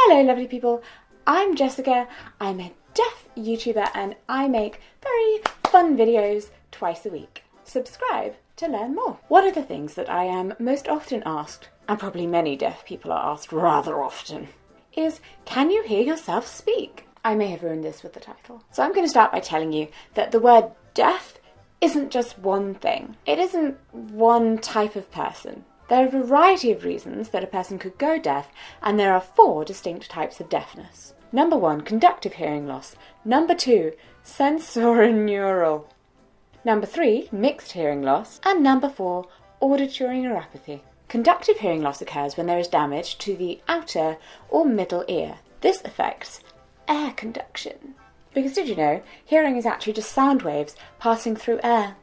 Hello lovely people, I'm Jessica, I'm a deaf YouTuber and I make very fun videos twice a week. Subscribe to learn more. One of the things that I am most often asked, and probably many deaf people are asked rather often, is can you hear yourself speak? I may have ruined this with the title. So I'm going to start by telling you that the word deaf isn't just one thing. It isn't one type of person. There are a variety of reasons that a person could go deaf, and there are 4 distinct types of deafness. Number 1, conductive hearing loss. Number 2, sensorineural. Number 3, mixed hearing loss. And number 4, auditory neuropathy. Conductive hearing loss occurs when there is damage to the outer or middle ear. This affects air conduction. Because did you know, hearing is actually just sound waves passing through air.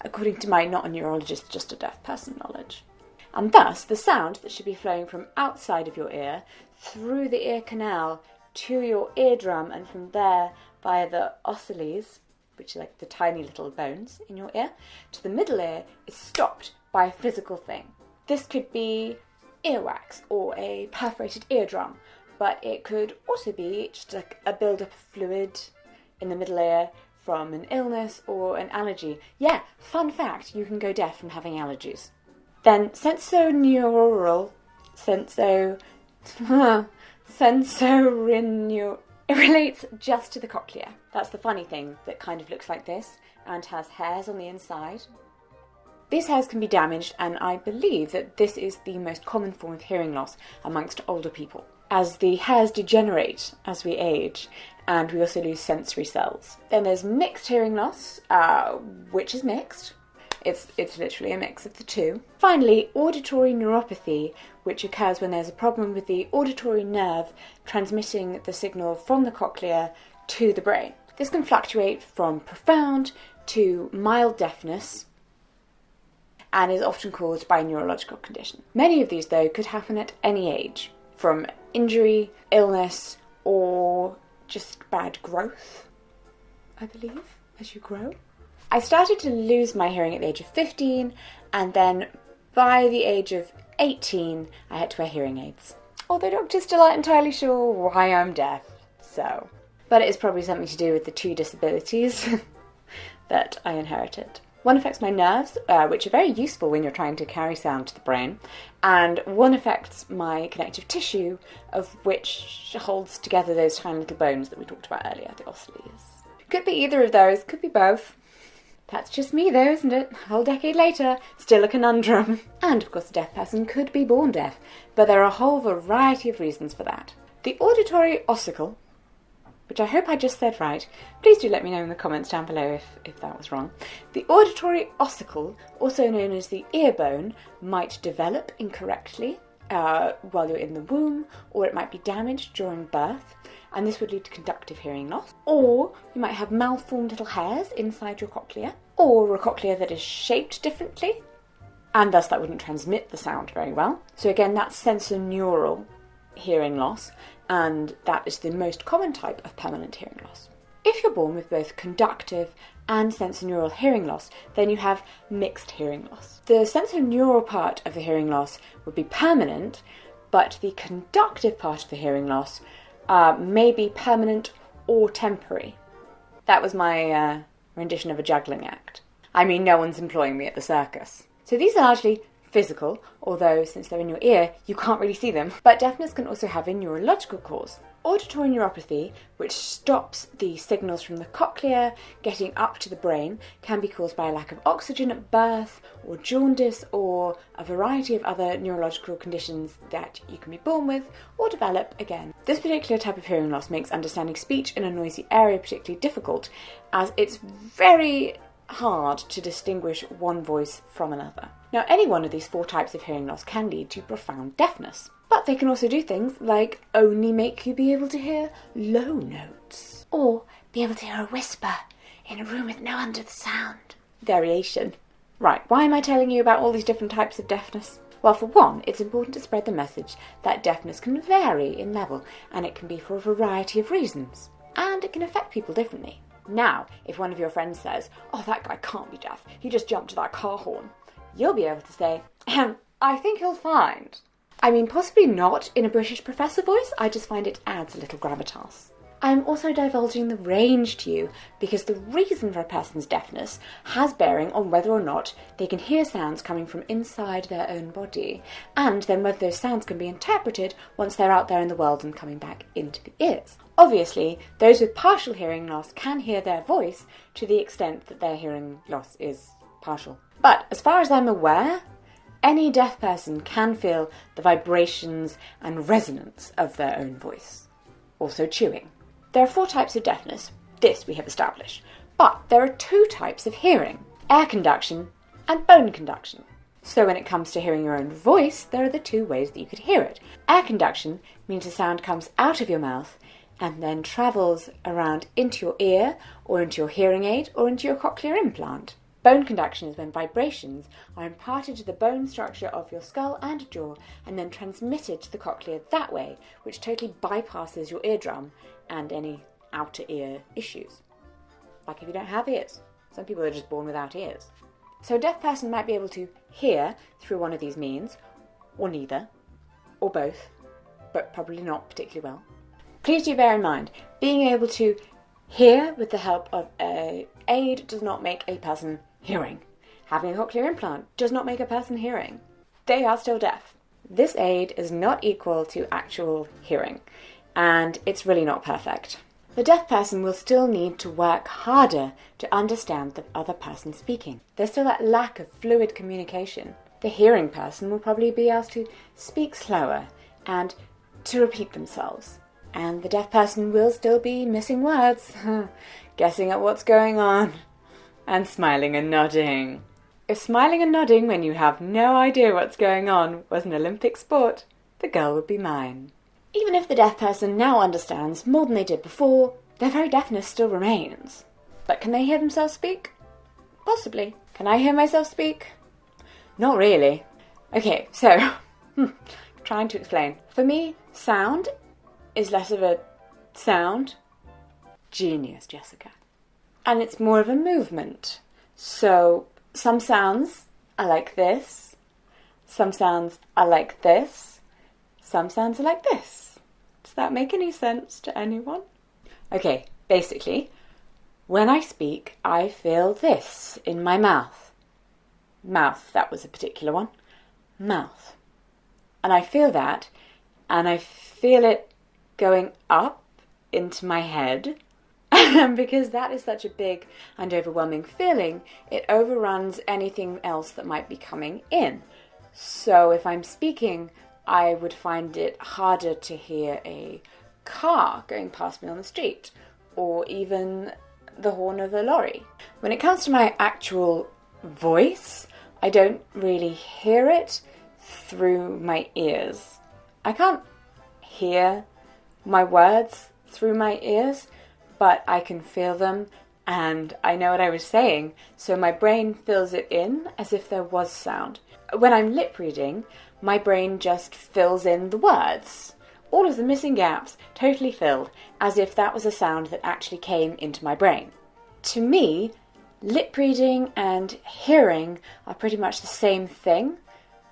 According to my not a neurologist, just a deaf person knowledge. And thus, the sound that should be flowing from outside of your ear, through the ear canal, to your eardrum, and from there via the ossicles, which are like the tiny little bones in your ear, to the middle ear, is stopped by a physical thing. This could be earwax or a perforated eardrum, but it could also be just like a build-up of fluid in the middle ear from an illness or an allergy. Yeah, fun fact, you can go deaf from having allergies. Then sensorineural, it relates just to the cochlea. That's the funny thing that kind of looks like this and has hairs on the inside. These hairs can be damaged, and I believe that this is the most common form of hearing loss amongst older people, as the hairs degenerate as we age and we also lose sensory cells. Then there's mixed hearing loss, which is mixed. It's literally a mix of the two. Finally, auditory neuropathy, which occurs when there's a problem with the auditory nerve transmitting the signal from the cochlea to the brain. This can fluctuate from profound to mild deafness and is often caused by a neurological condition. Many of these, though, could happen at any age, from injury, illness, or just bad growth, I believe, as you grow. I started to lose my hearing at the age of 15, and then by the age of 18, I had to wear hearing aids. Although doctors still aren't entirely sure why I'm deaf, so. But it is probably something to do with the 2 disabilities that I inherited. One affects my nerves, which are very useful when you're trying to carry sound to the brain, and one affects my connective tissue, of which holds together those tiny little bones that we talked about earlier, the ossicles. Could be either of those, could be both. That's just me though, isn't it? A whole decade later, still a conundrum. And of course a deaf person could be born deaf, but there are a whole variety of reasons for that. The auditory ossicle, which I hope I just said right, please do let me know in the comments down below if that was wrong. The auditory ossicle, also known as the ear bone, might develop incorrectly while you're in the womb, or it might be damaged during birth, and this would lead to conductive hearing loss. Or you might have malformed little hairs inside your cochlea, or a cochlea that is shaped differently, and thus that wouldn't transmit the sound very well. So again, that's sensorineural hearing loss, and that is the most common type of permanent hearing loss. If you're born with both conductive and sensorineural hearing loss, then you have mixed hearing loss. The sensorineural part of the hearing loss would be permanent, but the conductive part of the hearing loss may be permanent or temporary. That was my rendition of a juggling act. I mean, no one's employing me at the circus. So these are largely physical, although since they're in your ear, you can't really see them. But deafness can also have a neurological cause. Auditory neuropathy, which stops the signals from the cochlea getting up to the brain, can be caused by a lack of oxygen at birth, or jaundice, or a variety of other neurological conditions that you can be born with or develop again. This particular type of hearing loss makes understanding speech in a noisy area particularly difficult, as it's very hard to distinguish one voice from another. Now, any one of these 4 types of hearing loss can lead to profound deafness. But they can also do things like only make you be able to hear low notes, or be able to hear a whisper in a room with no under the sound. Variation. Right, why am I telling you about all these different types of deafness? Well, for one, it's important to spread the message that deafness can vary in level, and it can be for a variety of reasons, and it can affect people differently. Now, if one of your friends says, "Oh, that guy can't be deaf, he just jumped to that car horn," you'll be able to say, "I think he'll find I mean, possibly not in a British professor voice, I just find it adds a little gravitas. I'm also divulging the range to you because the reason for a person's deafness has bearing on whether or not they can hear sounds coming from inside their own body, and then whether those sounds can be interpreted once they're out there in the world and coming back into the ears. Obviously, those with partial hearing loss can hear their voice to the extent that their hearing loss is partial. But as far as I'm aware, any deaf person can feel the vibrations and resonance of their own voice. Also chewing. There are 4 types of deafness, this we have established, but there are 2 types of hearing, air conduction and bone conduction. So when it comes to hearing your own voice, there are the 2 ways that you could hear it. Air conduction means the sound comes out of your mouth and then travels around into your ear or into your hearing aid or into your cochlear implant. Bone conduction is when vibrations are imparted to the bone structure of your skull and jaw and then transmitted to the cochlea that way, which totally bypasses your eardrum and any outer ear issues. Like if you don't have ears. Some people are just born without ears. So a deaf person might be able to hear through one of these means, or neither, or both, but probably not particularly well. Please do bear in mind, being able to hear with the help of an aid does not make a person hearing. Having a cochlear implant does not make a person hearing. They are still deaf. This aid is not equal to actual hearing, and it's really not perfect. The deaf person will still need to work harder to understand the other person speaking. There's still that lack of fluid communication. The hearing person will probably be asked to speak slower and to repeat themselves. And the deaf person will still be missing words, guessing at what's going on, and smiling and nodding. If smiling and nodding when you have no idea what's going on was an Olympic sport, the girl would be mine. Even if the deaf person now understands more than they did before, their very deafness still remains. But can they hear themselves speak? Possibly. Can I hear myself speak? Not really. Okay, so, trying to explain. For me, sound is less of a sound. Genius, Jessica. And it's more of a movement. So, some sounds are like this. Some sounds are like this. Some sounds are like this. Does that make any sense to anyone? Okay, basically, when I speak, I feel this in my mouth. Mouth, that was a particular one. Mouth. And I feel that, and I feel it going up into my head. Because that is such a big and overwhelming feeling, it overruns anything else that might be coming in. So if I'm speaking, I would find it harder to hear a car going past me on the street, or even the horn of a lorry. When it comes to my actual voice, I don't really hear it through my ears. I can't hear my words through my ears, but I can feel them and I know what I was saying, so my brain fills it in as if there was sound. When I'm lip reading, my brain just fills in the words. All of the missing gaps totally filled, as if that was a sound that actually came into my brain. To me, lip reading and hearing are pretty much the same thing,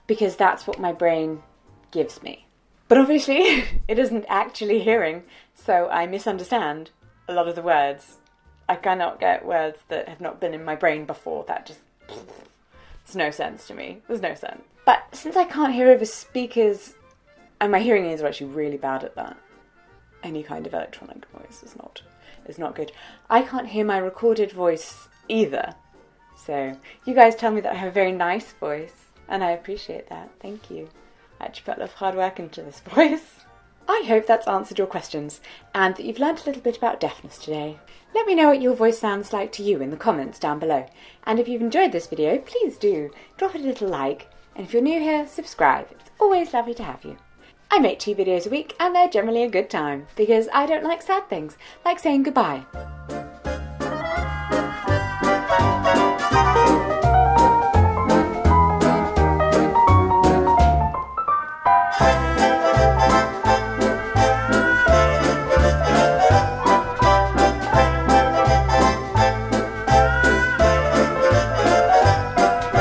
because that's what my brain gives me. But obviously, it isn't actually hearing, so I misunderstand a lot of the words. I cannot get words that have not been in my brain before. That just... There's no sense to me. There's no sense. But since I can't hear over speakers, and my hearing aids are actually really bad at that, any kind of electronic voice is not good. I can't hear my recorded voice either. So you guys tell me that I have a very nice voice, and I appreciate that. Thank you. I actually put a lot of hard work into this voice. I hope that's answered your questions, and that you've learnt a little bit about deafness today. Let me know what your voice sounds like to you in the comments down below. And if you've enjoyed this video, please do drop it a little like, and if you're new here, subscribe. It's always lovely to have you. I make 2 videos a week, and they're generally a good time, because I don't like sad things, like saying goodbye.